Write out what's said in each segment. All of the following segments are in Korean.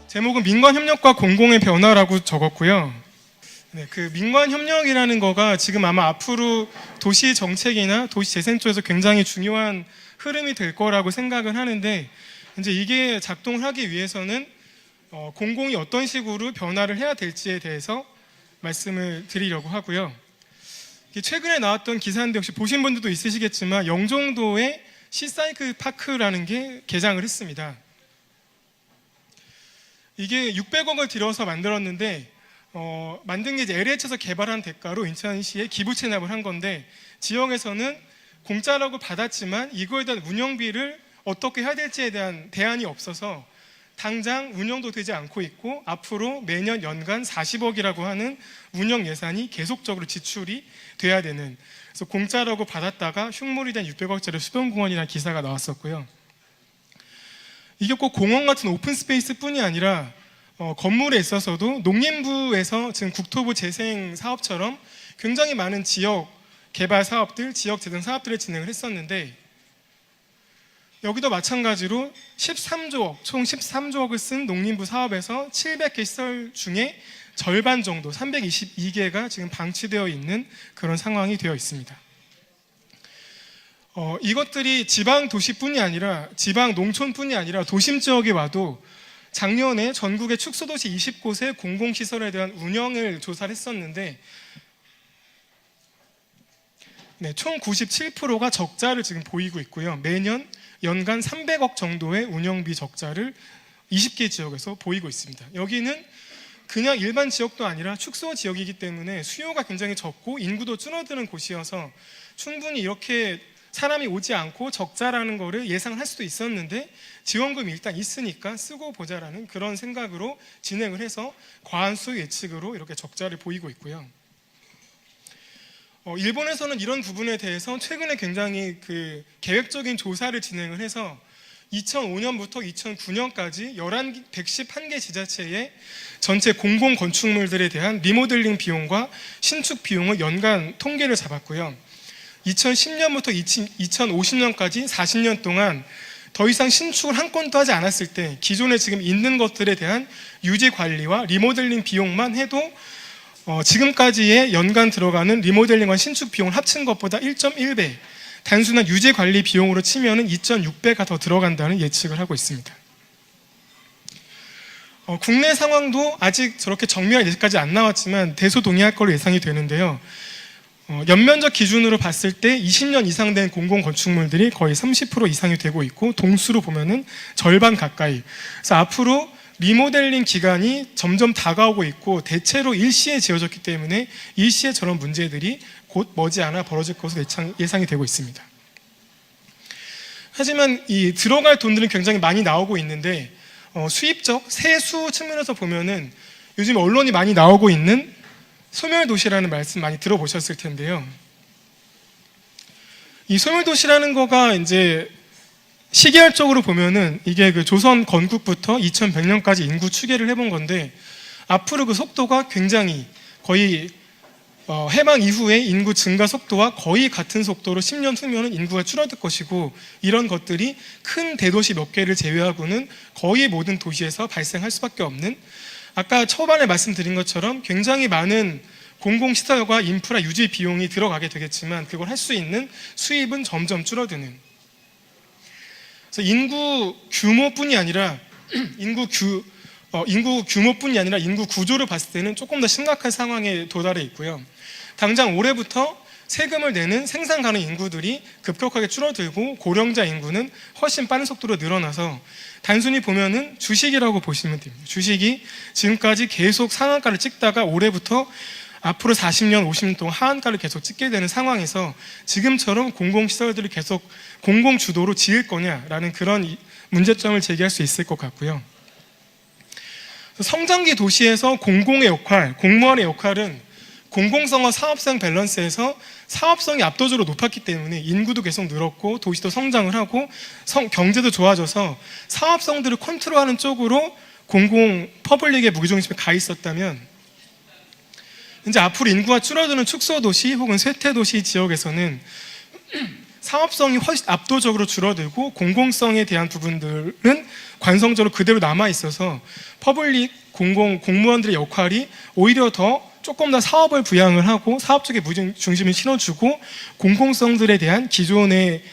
제목은 민관협력과 공공의 변화라고 적었고요. 네, 그 민관협력이라는 거가 지금 아마 앞으로 도시 정책이나 도시 재생 쪽에서 굉장히 중요한 흐름이 될 거라고 생각을 하는데, 이제 이게 작동을 하기 위해서는 공공이 어떤 식으로 변화를 해야 될지에 대해서 말씀을 드리려고 하고요. 최근에 나왔던 기사인데 혹시 보신 분들도 있으시겠지만 영종도에 시사이클 파크라는 게 개장을 했습니다. 이게 600억을 들여서 만들었는데 만든 게 이제 LH에서 개발한 대가로 인천시에 기부 체납을 한 건데, 지역에서는 공짜라고 받았지만 이거에 대한 운영비를 어떻게 해야 될지에 대한 대안이 없어서 당장 운영도 되지 않고 있고, 앞으로 매년 연간 40억이라고 하는 운영 예산이 계속적으로 지출이 돼야 되는, 그래서 공짜라고 받았다가 흉물이 된 600억짜리 수변공원이라는 기사가 나왔었고요. 이게 꼭 공원 같은 오픈 스페이스 뿐이 아니라 건물에 있어서도 농림부에서 지금 국토부 재생 사업처럼 굉장히 많은 지역 개발 사업들, 지역 재생 사업들을 진행을 했었는데, 여기도 마찬가지로 13조억, 총 13조억을 쓴 농림부 사업에서 700개 시설 중에 절반 정도, 322개가 지금 방치되어 있는 그런 상황이 되어 있습니다. 이것들이 지방 도시뿐이 아니라, 지방 농촌뿐이 아니라 도심 지역에 와도 작년에 전국의 축소도시 20곳의 공공시설에 대한 운영을 조사를 했었는데, 네, 총 97%가 적자를 지금 보이고 있고요. 매년 연간 300억 정도의 운영비 적자를 20개 지역에서 보이고 있습니다. 여기는 그냥 일반 지역도 아니라 축소 지역이기 때문에 수요가 굉장히 적고 인구도 줄어드는 곳이어서 충분히 이렇게 사람이 오지 않고 적자라는 거를 예상할 수도 있었는데, 지원금이 일단 있으니까 쓰고 보자라는 그런 생각으로 진행을 해서 과한 수요 예측으로 이렇게 적자를 보이고 있고요. 일본에서는 이런 부분에 대해서 최근에 굉장히 그 계획적인 조사를 진행을 해서 2005년부터 2009년까지 111개 지자체의 전체 공공 건축물들에 대한 리모델링 비용과 신축 비용을 연간 통계를 잡았고요. 2010년부터 2050년까지 40년 동안 더 이상 신축을 한 건도 하지 않았을 때 기존에 지금 있는 것들에 대한 유지 관리와 리모델링 비용만 해도 지금까지의 연간 들어가는 리모델링과 신축 비용을 합친 것보다 1.1배, 단순한 유지 관리 비용으로 치면은 2.6배가 더 들어간다는 예측을 하고 있습니다. 국내 상황도 아직 저렇게 정밀한 예측까지 안 나왔지만 대소동의할 걸로 예상이 되는데요. 연면적 기준으로 봤을 때 20년 이상 된 공공건축물들이 거의 30% 이상이 되고 있고, 동수로 보면은 절반 가까이. 그래서 앞으로 리모델링 기간이 점점 다가오고 있고, 대체로 일시에 지어졌기 때문에 일시에 저런 문제들이 곧 머지않아 벌어질 것으로 예상이 되고 있습니다. 하지만 이 들어갈 돈들은 굉장히 많이 나오고 있는데, 수입적 세수 측면에서 보면은 요즘 언론이 많이 나오고 있는 소멸도시라는 말씀 많이 들어보셨을 텐데요. 이 소멸도시라는 거가 이제 시계열적으로 보면은 이게 그 조선 건국부터 2100년까지 인구 추계를 해본 건데, 앞으로 그 속도가 굉장히 거의 해방 이후에 인구 증가 속도와 거의 같은 속도로 10년 후면은 인구가 줄어들 것이고, 이런 것들이 큰 대도시 몇 개를 제외하고는 거의 모든 도시에서 발생할 수밖에 없는, 아까 초반에 말씀드린 것처럼 굉장히 많은 공공시설과 인프라 유지 비용이 들어가게 되겠지만 그걸 할 수 있는 수입은 점점 줄어드는, 그래서 인구 규모뿐이 아니라 인구 구조를 봤을 때는 조금 더 심각한 상황에 도달해 있고요. 당장 올해부터 세금을 내는 생산 가능 인구들이 급격하게 줄어들고 고령자 인구는 훨씬 빠른 속도로 늘어나서, 단순히 보면은 주식이라고 보시면 됩니다. 주식이 지금까지 계속 상한가를 찍다가 올해부터 앞으로 40년, 50년 동안 하한가를 계속 찍게 되는 상황에서 지금처럼 공공시설들을 계속 공공주도로 지을 거냐라는 그런 문제점을 제기할 수 있을 것 같고요. 성장기 도시에서 공공의 역할, 공무원의 역할은 공공성과 사업성 밸런스에서 사업성이 압도적으로 높았기 때문에 인구도 계속 늘었고 도시도 성장을 하고 경제도 좋아져서 사업성들을 컨트롤하는 쪽으로 공공 퍼블릭의 무게중심이 가 있었다면, 이제 앞으로 인구가 줄어드는 축소도시 혹은 쇠퇴도시 지역에서는 사업성이 훨씬 압도적으로 줄어들고 공공성에 대한 부분들은 관성적으로 그대로 남아 있어서 퍼블릭 공무원들의 역할이 오히려 더 조금 더 사업을 부양을 하고 사업 쪽에 중심을 실어주고 공공성들에 대한 기존에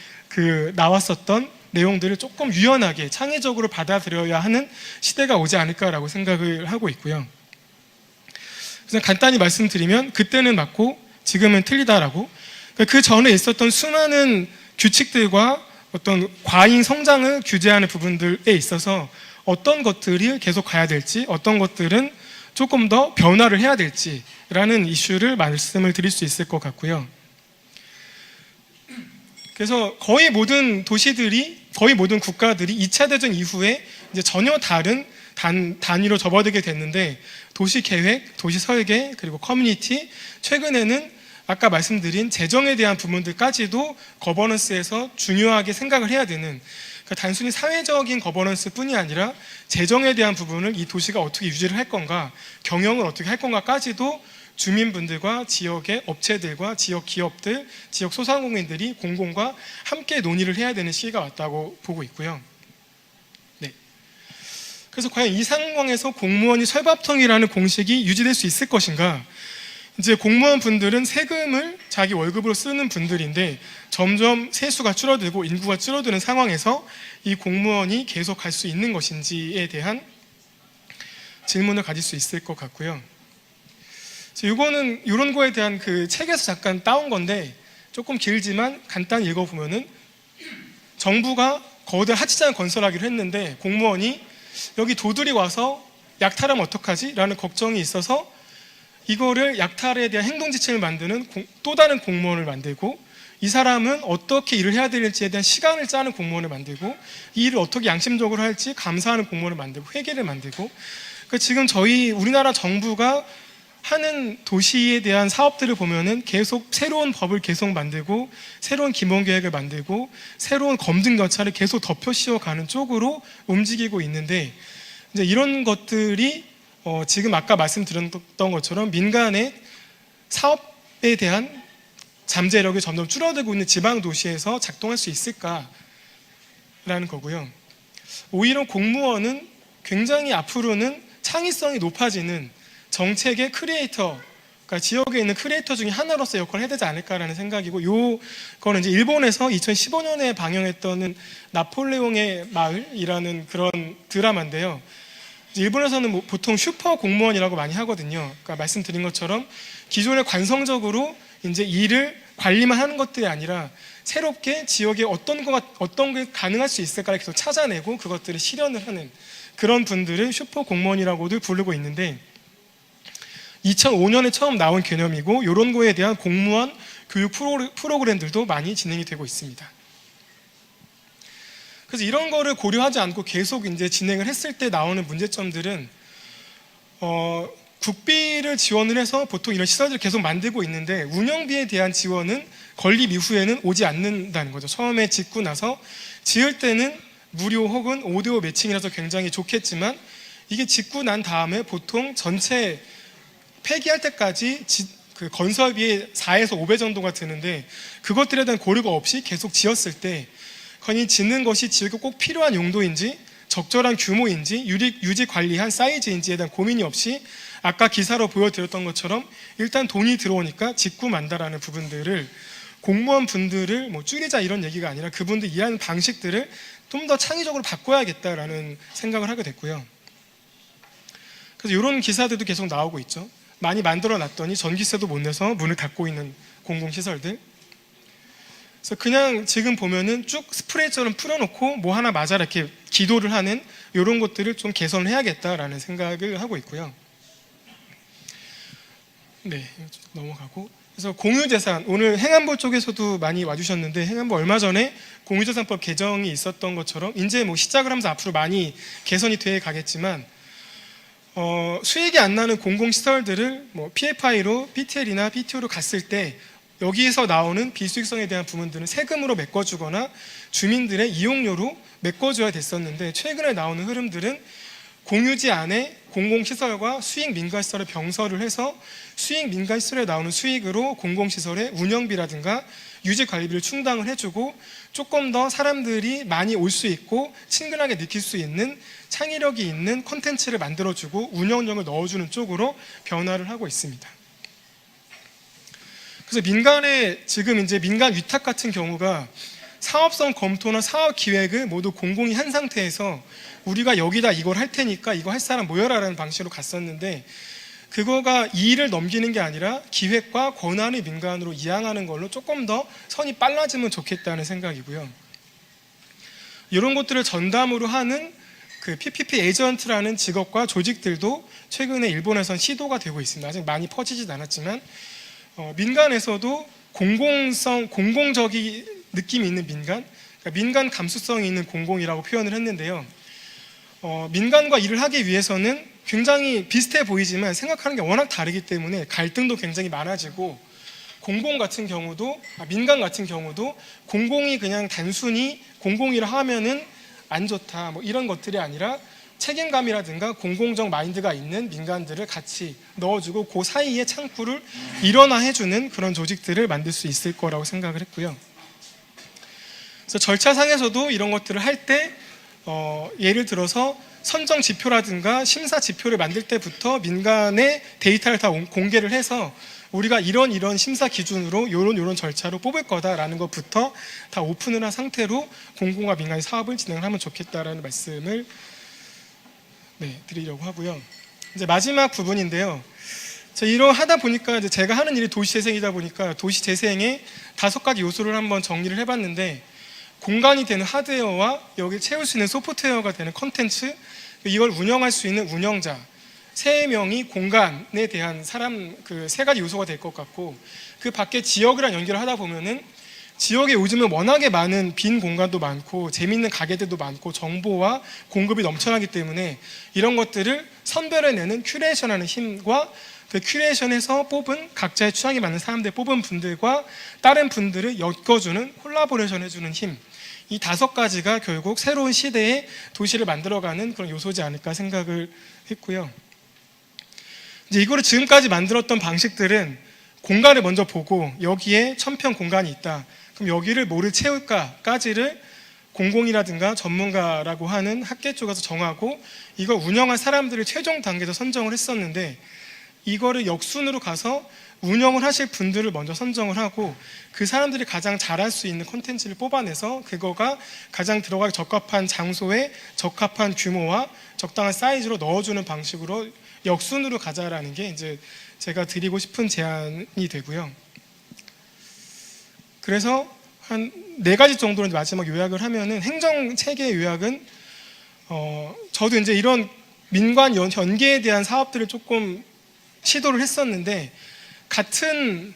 나왔었던 내용들을 조금 유연하게 창의적으로 받아들여야 하는 시대가 오지 않을까라고 생각을 하고 있고요. 그래서 간단히 말씀드리면 그때는 맞고 지금은 틀리다라고, 그 전에 있었던 수많은 규칙들과 어떤 과잉 성장을 규제하는 부분들에 있어서 어떤 것들이 계속 가야 될지, 어떤 것들은 조금 더 변화를 해야 될지라는 이슈를 말씀을 드릴 수 있을 것 같고요. 그래서 거의 모든 국가들이 2차 대전 이후에 이제 전혀 다른 단위로 접어들게 됐는데, 도시 계획, 도시 설계, 그리고 커뮤니티, 최근에는 아까 말씀드린 재정에 대한 부분들까지도 거버넌스에서 중요하게 생각을 해야 되는, 그러니까 단순히 사회적인 거버넌스 뿐이 아니라 재정에 대한 부분을 이 도시가 어떻게 유지를 할 건가, 경영을 어떻게 할 건가까지도 주민분들과 지역의 업체들과 지역 기업들, 지역 소상공인들이 공공과 함께 논의를 해야 되는 시기가 왔다고 보고 있고요. 네. 그래서 과연 이 상황에서 공무원이 설밥통이라는 공식이 유지될 수 있을 것인가? 이제 공무원 분들은 세금을 자기 월급으로 쓰는 분들인데 점점 세수가 줄어들고 인구가 줄어드는 상황에서 이 공무원이 계속 갈 수 있는 것인지에 대한 질문을 가질 수 있을 것 같고요. 이거는 이런 거에 대한 그 책에서 잠깐 따온 건데 조금 길지만 간단히 읽어보면은, 정부가 거대한 하치장을 건설하기로 했는데 공무원이 여기 도둑이 와서 약탈하면 어떡하지? 라는 걱정이 있어서 이거를 약탈에 대한 행동지침을 만드는 또 다른 공무원을 만들고, 이 사람은 어떻게 일을 해야 될지에 대한 시간을 짜는 공무원을 만들고, 이 일을 어떻게 양심적으로 할지 감사하는 공무원을 만들고, 회계를 만들고, 그러니까 지금 우리나라 정부가 하는 도시에 대한 사업들을 보면은 계속 새로운 법을 계속 만들고, 새로운 기본계획을 만들고, 새로운 검증 절차를 계속 덮여 씌워가는 쪽으로 움직이고 있는데, 이제 이런 것들이 지금 아까 말씀드렸던 것처럼 민간의 사업에 대한 잠재력이 점점 줄어들고 있는 지방 도시에서 작동할 수 있을까라는 거고요. 오히려 공무원은 굉장히 앞으로는 창의성이 높아지는 정책의 크리에이터, 그러니까 지역에 있는 크리에이터 중에 하나로서 역할을 해야 되지 않을까라는 생각이고, 요거는 이제 일본에서 2015년에 방영했던 나폴레옹의 마을이라는 그런 드라마인데요. 일본에서는 보통 슈퍼 공무원이라고 많이 하거든요. 그러니까 말씀드린 것처럼 기존에 관성적으로 이제 일을 관리만 하는 것들이 아니라 새롭게 지역에 어떤 게 가능할 수 있을까를 계속 찾아내고 그것들을 실현을 하는 그런 분들을 슈퍼 공무원이라고도 부르고 있는데, 2005년에 처음 나온 개념이고, 이런 거에 대한 공무원 교육 프로그램들도 많이 진행이 되고 있습니다. 그래서 이런 거를 고려하지 않고 계속 이제 진행을 했을 때 나오는 문제점들은, 국비를 지원을 해서 보통 이런 시설들을 계속 만들고 있는데 운영비에 대한 지원은 건립 이후에는 오지 않는다는 거죠. 처음에 짓고 나서 지을 때는 무료 혹은 5대5 매칭이라서 굉장히 좋겠지만, 이게 짓고 난 다음에 보통 전체 폐기할 때까지 그 건설비의 4에서 5배 정도가 드는데, 그것들에 대한 고려가 없이 계속 지었을 때 이 짓는 것이 지역에 꼭 필요한 용도인지, 적절한 규모인지, 유지 관리한 사이즈인지에 대한 고민이 없이 아까 기사로 보여드렸던 것처럼 일단 돈이 들어오니까 짓고 만다라는 부분들을, 공무원 분들을 줄이자 이런 얘기가 아니라 그분들 일하는 방식들을 좀 더 창의적으로 바꿔야겠다라는 생각을 하게 됐고요. 그래서 이런 기사들도 계속 나오고 있죠. 많이 만들어 놨더니 전기세도 못 내서 문을 닫고 있는 공공시설들. 그래서 그냥 지금 보면은 쭉 스프레이처럼 풀어놓고 뭐 하나 맞아라 이렇게 기도를 하는 이런 것들을 좀 개선을 해야겠다라는 생각을 하고 있고요. 네, 넘어가고. 그래서 공유재산, 오늘 행안부 쪽에서도 많이 와주셨는데, 행안부 얼마 전에 공유재산법 개정이 있었던 것처럼 이제 시작을 하면서 앞으로 많이 개선이 돼 가겠지만, 수익이 안 나는 공공시설들을 PFI로 PTL이나 PTO로 갔을 때 여기에서 나오는 비수익성에 대한 부분들은 세금으로 메꿔주거나 주민들의 이용료로 메꿔줘야 됐었는데, 최근에 나오는 흐름들은 공유지 안에 공공시설과 수익 민간시설을 병설을 해서 수익 민간시설에 나오는 수익으로 공공시설의 운영비라든가 유지관리비를 충당을 해주고 조금 더 사람들이 많이 올 수 있고 친근하게 느낄 수 있는 창의력이 있는 콘텐츠를 만들어주고 운영력을 넣어주는 쪽으로 변화를 하고 있습니다. 그래서 민간의 지금 이제 민간 위탁 같은 경우가 사업성 검토나 사업 기획을 모두 공공이 한 상태에서 우리가 여기다 이걸 할 테니까 이거 할 사람 모여라라는 방식으로 갔었는데, 그거가 이 일을 넘기는 게 아니라 기획과 권한을 민간으로 이양하는 걸로 조금 더 선이 빨라지면 좋겠다는 생각이고요. 이런 것들을 전담으로 하는 그 PPP 에이전트라는 직업과 조직들도 최근에 일본에선 시도가 되고 있습니다. 아직 많이 퍼지진 않았지만 민간에서도 공공적인 느낌이 있는 민간, 그러니까 민간 감수성이 있는 공공이라고 표현을 했는데요. 민간과 일을 하기 위해서는 굉장히 비슷해 보이지만 생각하는 게 워낙 다르기 때문에 갈등도 굉장히 많아지고, 민간 같은 경우도 공공이 그냥 단순히 공공이라 하면은 안 좋다 뭐 이런 것들이 아니라 책임감이라든가 공공적 마인드가 있는 민간들을 같이 넣어주고 그 사이에 창구를 일원화해주는 그런 조직들을 만들 수 있을 거라고 생각을 했고요. 그래서 절차상에서도 이런 것들을 할 때 예를 들어서 선정 지표라든가 심사 지표를 만들 때부터 민간의 데이터를 다 공개를 해서 우리가 이런 심사 기준으로 이런 절차로 뽑을 거다라는 것부터 다 오픈을 한 상태로 공공과 민간의 사업을 진행하면 좋겠다라는 말씀을 드리려고 하고요. 이제 마지막 부분인데요. 이런 하다 보니까 이제 제가 하는 일이 도시재생이다 보니까 도시재생의 5가지 요소를 한번 정리를 해봤는데, 공간이 되는 하드웨어와 여기 채울 수 있는 소프트웨어가 되는 컨텐츠, 이걸 운영할 수 있는 운영자 3명이 공간에 대한 사람, 그 3가지 요소가 될 것 같고, 그 밖에 지역이랑 연결을 하다 보면은 지역에 요즘은 워낙에 많은 빈 공간도 많고 재밌는 가게들도 많고 정보와 공급이 넘쳐나기 때문에 이런 것들을 선별해내는 큐레이션하는 힘과 그 큐레이션에서 뽑은 각자의 취향에 맞는 사람들 뽑은 분들과 다른 분들을 엮어주는 콜라보레이션 해주는 힘, 이 5가지가 결국 새로운 시대의 도시를 만들어가는 그런 요소지 않을까 생각을 했고요. 이제 이거를 지금까지 만들었던 방식들은 공간을 먼저 보고 여기에 1000평 공간이 있다. 그럼 여기를 뭐를 채울까까지를 공공이라든가 전문가라고 하는 학계 쪽에서 정하고 이걸 운영할 사람들을 최종 단계에서 선정을 했었는데, 이거를 역순으로 가서 운영을 하실 분들을 먼저 선정을 하고 그 사람들이 가장 잘할 수 있는 콘텐츠를 뽑아내서 그거가 가장 들어가기 적합한 장소에 적합한 규모와 적당한 사이즈로 넣어주는 방식으로 역순으로 가자라는 게 이제 제가 드리고 싶은 제안이 되고요. 그래서 한 4가지 정도로 마지막 요약을 하면은, 행정체계의 요약은 저도 이제 이런 민관 연계에 대한 사업들을 조금 시도를 했었는데 같은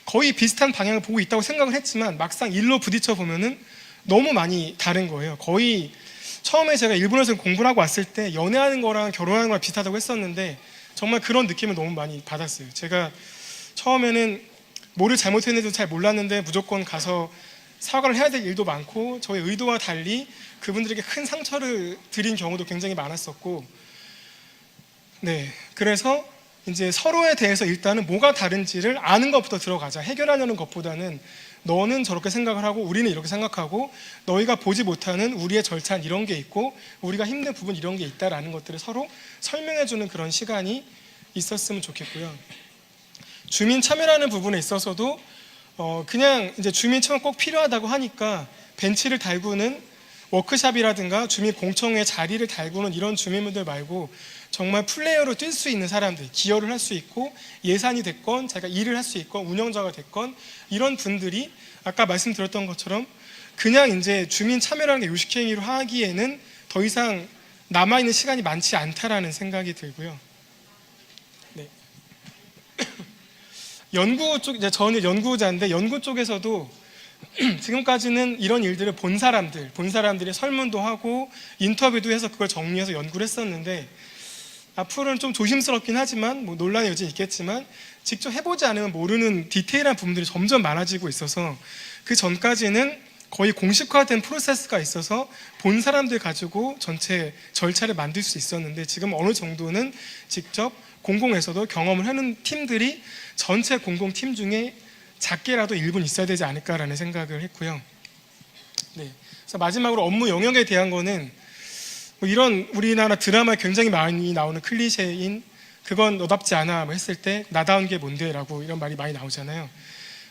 거의 비슷한 방향을 보고 있다고 생각을 했지만 막상 일로 부딪혀 보면은 너무 많이 다른 거예요. 거의 처음에 제가 일본에서 공부를 하고 왔을 때 연애하는 거랑 결혼하는 거랑 비슷하다고 했었는데 정말 그런 느낌을 너무 많이 받았어요. 제가 처음에는 뭐를 잘못했는지도 잘 몰랐는데 무조건 가서 사과를 해야 될 일도 많고 저의 의도와 달리 그분들에게 큰 상처를 드린 경우도 굉장히 많았었고, 그래서 이제 서로에 대해서 일단은 뭐가 다른지를 아는 것부터 들어가자. 해결하려는 것보다는 너는 저렇게 생각을 하고 우리는 이렇게 생각하고 너희가 보지 못하는 우리의 절차는 이런 게 있고 우리가 힘든 부분 이런 게 있다라는 것들을 서로 설명해주는 그런 시간이 있었으면 좋겠고요. 주민 참여라는 부분에 있어서도 그냥 이제 주민 참여 꼭 필요하다고 하니까 벤치를 달구는 워크샵이라든가 주민 공청회 자리를 달구는 이런 주민분들 말고 정말 플레이어로 뛸 수 있는 사람들, 기여를 할 수 있고 예산이 됐건 자기가 일을 할 수 있건 운영자가 됐건 이런 분들이 아까 말씀드렸던 것처럼 그냥 이제 주민 참여라는 게 요식행위로 하기에는 더 이상 남아있는 시간이 많지 않다라는 생각이 들고요. 연구 쪽, 이제 저는 연구자인데 연구 쪽에서도 지금까지는 이런 일들을 본 사람들이 설문도 하고 인터뷰도 해서 그걸 정리해서 연구를 했었는데 앞으로는 좀 조심스럽긴 하지만 뭐 논란의 여지는 있겠지만 직접 해보지 않으면 모르는 디테일한 부분들이 점점 많아지고 있어서 그 전까지는 거의 공식화된 프로세스가 있어서 본 사람들 가지고 전체 절차를 만들 수 있었는데 지금 어느 정도는 직접 공공에서도 경험을 하는 팀들이 전체 공공팀 중에 작게라도 일부는 있어야 되지 않을까라는 생각을 했고요. 네. 그래서 마지막으로 업무 영역에 대한 거는 뭐 이런 우리나라 드라마에 굉장히 많이 나오는 클리셰인 그건 너답지 않아 뭐 했을 때 나다운 게 뭔데 라고 이런 말이 많이 나오잖아요.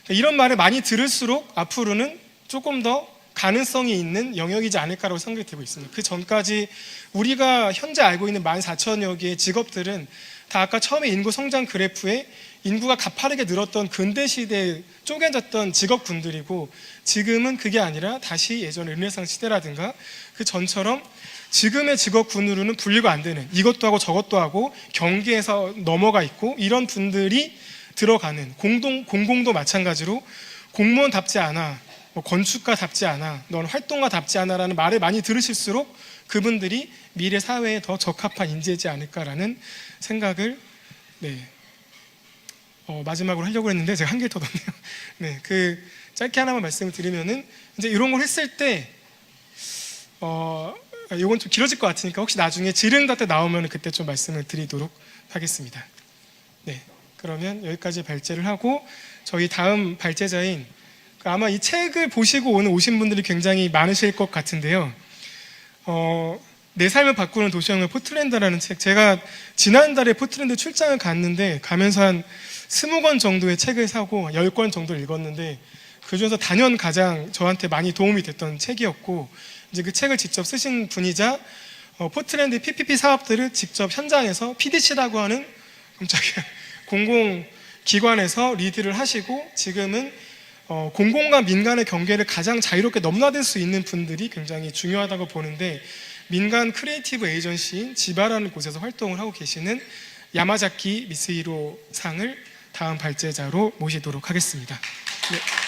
그러니까 이런 말을 많이 들을수록 앞으로는 조금 더 가능성이 있는 영역이지 않을까라고 생각이 되고 있습니다. 그 전까지 우리가 현재 알고 있는 14,000여 개의 직업들은 다 아까 처음에 인구 성장 그래프에 인구가 가파르게 늘었던 근대 시대에 쪼개졌던 직업군들이고 지금은 그게 아니라 다시 예전의 르네상스 시대라든가 그 전처럼 지금의 직업군으로는 분리가 안 되는 이것도 하고 저것도 하고 경계에서 넘어가 있고 이런 분들이 들어가는 공공도 마찬가지로 공무원답지 않아, 뭐 건축가답지 않아, 넌 활동가답지 않아라는 말을 많이 들으실수록 그분들이 미래 사회에 더 적합한 인재지 않을까라는 생각을 마지막으로 하려고 했는데 제가 한 개 더 넣네요. 네, 그 짧게 하나만 말씀을 드리면은 이제 이런 걸 했을 때 이건 좀 길어질 것 같으니까 혹시 나중에 지릉다 때 나오면 그때 좀 말씀을 드리도록 하겠습니다. 네, 그러면 여기까지 발제를 하고 저희 다음 발제자인 아마 이 책을 보시고 오신 분들이 굉장히 많으실 것 같은데요. 내 삶을 바꾸는 도시혁명 포틀랜드라는 책, 제가 지난달에 포틀랜드 출장을 갔는데 가면서 한 20권 정도의 책을 사고 10권 정도 읽었는데 그중에서 단연 가장 저한테 많이 도움이 됐던 책이었고 이제 그 책을 직접 쓰신 분이자 포틀랜드 PPP 사업들을 직접 현장에서 PDC라고 하는 깜짝이야 공공기관에서 리드를 하시고 지금은 공공과 민간의 경계를 가장 자유롭게 넘나들 수 있는 분들이 굉장히 중요하다고 보는데 민간 크리에이티브 에이전시인 지바라는 곳에서 활동을 하고 계시는 야마자키 미스히로 상을 다음 발제자로 모시도록 하겠습니다. 네.